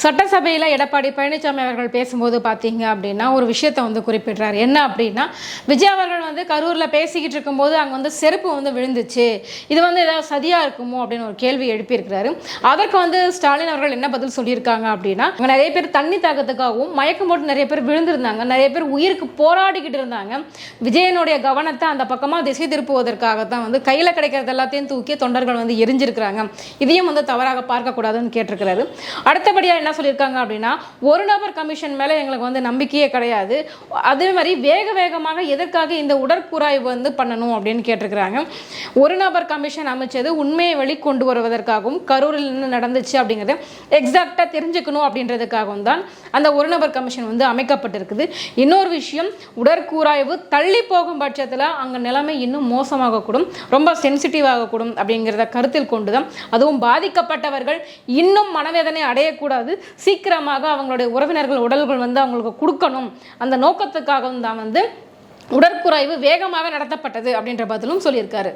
சட்டசபையில் எடப்பாடி பழனிசாமி அவர்கள் பேசும்போது பார்த்தீங்க அப்படின்னா ஒரு விஷயத்தை வந்து குறிப்பிடுறாரு. என்ன அப்படின்னா, விஜய் அவர்கள் வந்து கரூரில் பேசிக்கிட்டு இருக்கும்போது அங்கே வந்து செருப்பு வந்து விழுந்துச்சு, இது வந்து ஏதாவது சதியாக இருக்குமோ அப்படின்னு ஒரு கேள்வி எழுப்பியிருக்கிறாரு. அதற்கு வந்து ஸ்டாலின் அவர்கள் என்ன பதில் சொல்லியிருக்காங்க அப்படின்னா, அங்கே நிறைய பேர் தண்ணி தாக்கத்துக்காகவும் மயக்கம் போட்டு நிறைய பேர் விழுந்திருந்தாங்க, நிறைய பேர் உயிருக்கு போராடிக்கிட்டு இருந்தாங்க. விஜயனுடைய கவனத்தை அந்த பக்கமாக திசை திருப்புவதற்காகத்தான் வந்து கையில் கிடைக்கிறது எல்லாத்தையும் தூக்கி தொண்டர்கள் வந்து எரிஞ்சிருக்கிறாங்க, இதையும் வந்து தவறாக பார்க்கக்கூடாதுன்னு கேட்டிருக்கிறாரு. அடுத்தபடியாக என்ன சொல்லியிருக்காங்க அப்படின்னா, ஒரு நபர் கமிஷன் மேலே எங்களுக்கு வந்து நம்பிக்கையே கிடையாது, அதே மாதிரி வேகமாக எதற்காக இந்த உடற்கூராய்வு வந்து பண்ணணும் அப்படின்னு கேட்டிருக்கிறாங்க. ஒரு நபர் கமிஷன் அமைச்சது உண்மையை வெளிக்கொண்டு வருவதற்காகவும் கரூரில் என்ன நடந்துச்சு அப்படிங்கிறத எக்ஸாக்டாக தெரிஞ்சுக்கணும் அப்படின்றதுக்காகவும் தான் அந்த ஒரு நபர் கமிஷன் வந்து அமைக்கப்பட்டிருக்குது. இன்னொரு விஷயம், உடற்கூராய்வு தள்ளி போகும் பட்சத்தில் அங்கே நிலைமை இன்னும் மோசமாகக்கூடும், ரொம்ப சென்சிட்டிவ் ஆகக்கூடும் அப்படிங்கிறத கருத்தில் கொண்டு தான், அதுவும் பாதிக்கப்பட்டவர்கள் இன்னும் மனவேதனை அடையக்கூடாது, சீக்கிரமாக அவங்களுடைய உறவினர்கள் உடல்கள் வந்து அவங்களுக்கு கொடுக்கணும், அந்த நோக்கத்துக்காகவும் தான் வந்து உடற்கூராய்வு வேகமாக நடத்தப்பட்டது அப்படின்ற பதிலும் சொல்லியிருக்காரு.